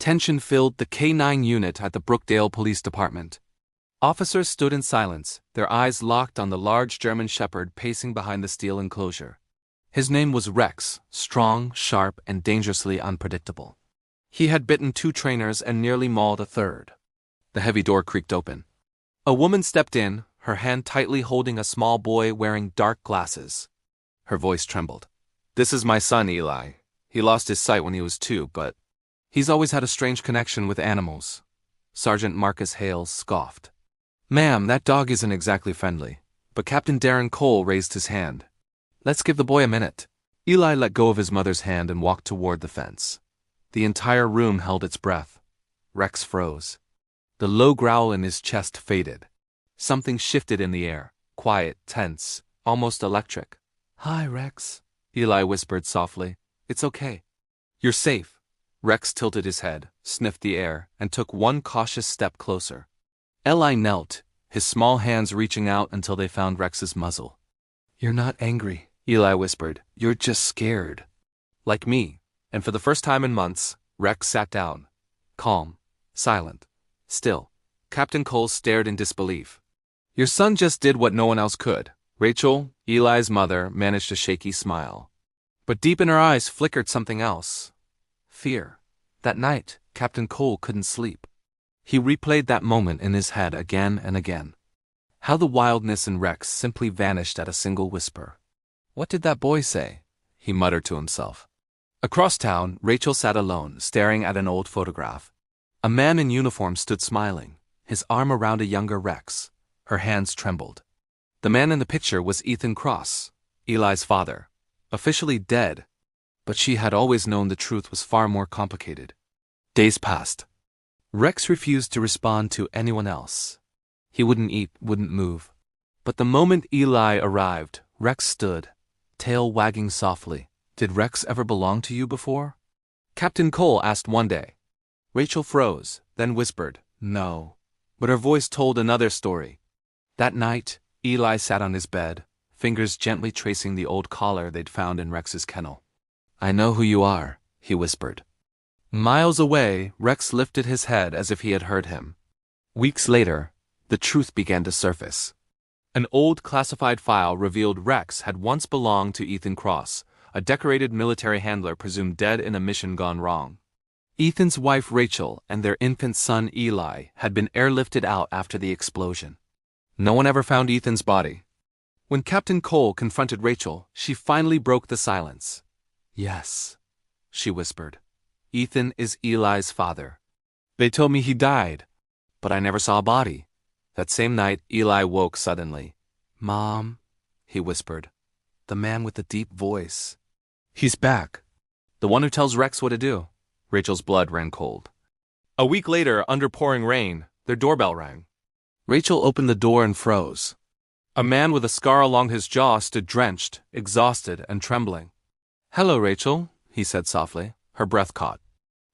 Tension filled the K-9 unit at the Brookdale Police Department. Officers stood in silence, their eyes locked on the large German shepherd pacing behind the steel enclosure. His name was Rex, strong, sharp, and dangerously unpredictable. He had bitten 2 trainers and nearly mauled a 3rd. The heavy door creaked open. A woman stepped in, her hand tightly holding a small boy wearing dark glasses. Her voice trembled. "This is my son, Eli. He lost his sight when he was 2, but he's always had a strange connection with animals." Sergeant Marcus Hales scoffed. "Ma'am, that dog isn't exactly friendly." But Captain Darren Cole raised his hand. "Let's give the boy a minute." Eli let go of his mother's hand and walked toward the fence. The entire room held its breath. Rex froze. The low growl in his chest faded. Something shifted in the air, quiet, tense, almost electric. "Hi, Rex," Eli whispered softly. "It's okay. You're safe." Rex tilted his head, sniffed the air, and took one cautious step closer. Eli knelt, his small hands reaching out until they found Rex's muzzle. "You're not angry," Eli whispered. "You're just scared." Like me, and for the first time in months, Rex sat down. Calm, silent, still. Captain Cole stared in disbelief. "Your son just did what no one else could." Rachel, Eli's mother, managed a shaky smile. But deep in her eyes flickered something else. Fear. That night, Captain Cole couldn't sleep. He replayed that moment in his head again and again. How the wildness in Rex simply vanished at a single whisper. "What did that boy say?" he muttered to himself. Across town, Rachel sat alone, staring at an old photograph. A man in uniform stood smiling, his arm around a younger Rex. Her hands trembled. The man in the picture was Ethan Cross, Eli's father, officially dead, but she had always known the truth was far more complicated. Days passed. Rex refused to respond to anyone else. He wouldn't eat, wouldn't move. But the moment Eli arrived, Rex stood, tail wagging softly. "Did Rex ever belong to you before?" Captain Cole asked one day. Rachel froze, then whispered, "No." But her voice told another story. That night, Eli sat on his bed, fingers gently tracing the old collar they'd found in Rex's kennel. "I know who you are," he whispered. Miles away, Rex lifted his head as if he had heard him. Weeks later, the truth began to surface. An old classified file revealed Rex had once belonged to Ethan Cross, a decorated military handler presumed dead in a mission gone wrong. Ethan's wife Rachel and their infant son Eli had been airlifted out after the explosion. No one ever found Ethan's body. When Captain Cole confronted Rachel, she finally broke the silence. "Yes," she whispered. "Ethan is Eli's father. They told me he died, but I never saw a body." That same night, Eli woke suddenly. "Mom," he whispered. "The man with the deep voice. He's back. The one who tells Rex what to do." Rachel's blood ran cold. A week later, under pouring rain, their doorbell rang. Rachel opened the door and froze. A man with a scar along his jaw stood drenched, exhausted, and trembling. "Hello, Rachel," he said softly. Her breath caught.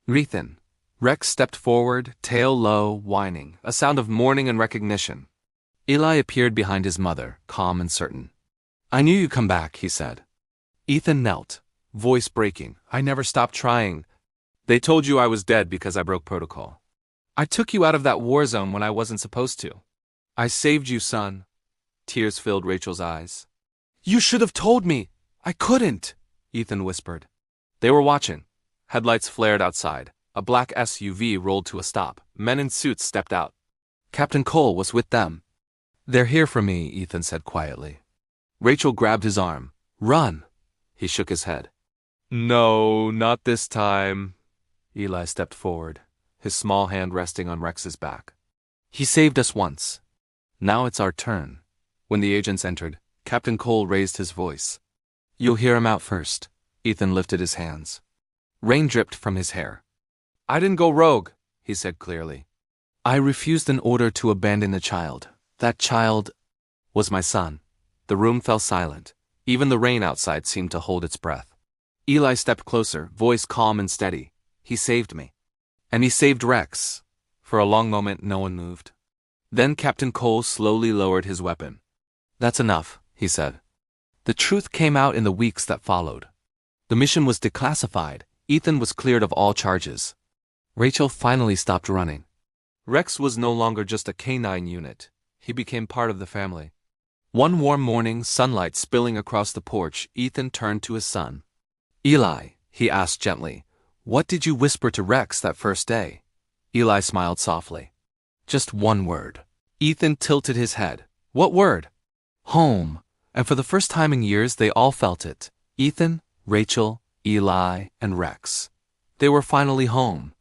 "Ethan." Rex stepped forward, tail low, whining, a sound of mourning and recognition. Eli appeared behind his mother, calm and certain. "I knew you'd come back," he said. Ethan knelt, voice breaking. "I never stopped trying. They told you I was dead because I broke protocol. I took you out of that war zone when I wasn't supposed to. I saved you, son." Tears filled Rachel's eyes. "You should have told me. I couldn't," Ethan whispered. They were watching. Headlights flared outside. A black SUV rolled to a stop. Men in suits stepped out. Captain Cole was with them. "They're here for me," Ethan said quietly. Rachel grabbed his arm. "Run!" He shook his head. "No, not this time." Eli stepped forward, his small hand resting on Rex's back. "He saved us once. Now it's our turn." When the agents entered, Captain Cole raised his voice. "You'll hear him out first." Ethan lifted his hands. Rain dripped from his hair. "I didn't go rogue," he said clearly. "I refused an order to abandon the child. That child was my son." The room fell silent. Even the rain outside seemed to hold its breath. Eli stepped closer, voice calm and steady. "He saved me. And he saved Rex." For a long moment, no one moved. Then Captain Cole slowly lowered his weapon. "That's enough," he said. The truth came out in the weeks that followed. The mission was declassified. Ethan was cleared of all charges. Rachel finally stopped running. Rex was no longer just a canine unit. He became part of the family. One warm morning, sunlight spilling across the porch, Ethan turned to his son. "Eli," he asked gently, "what did you whisper to Rex that first day?" Eli smiled softly. "Just one word." Ethan tilted his head. "What word?" "Home." And for the first time in years, they all felt it. Ethan, Rachel, Eli, and Rex. They were finally home.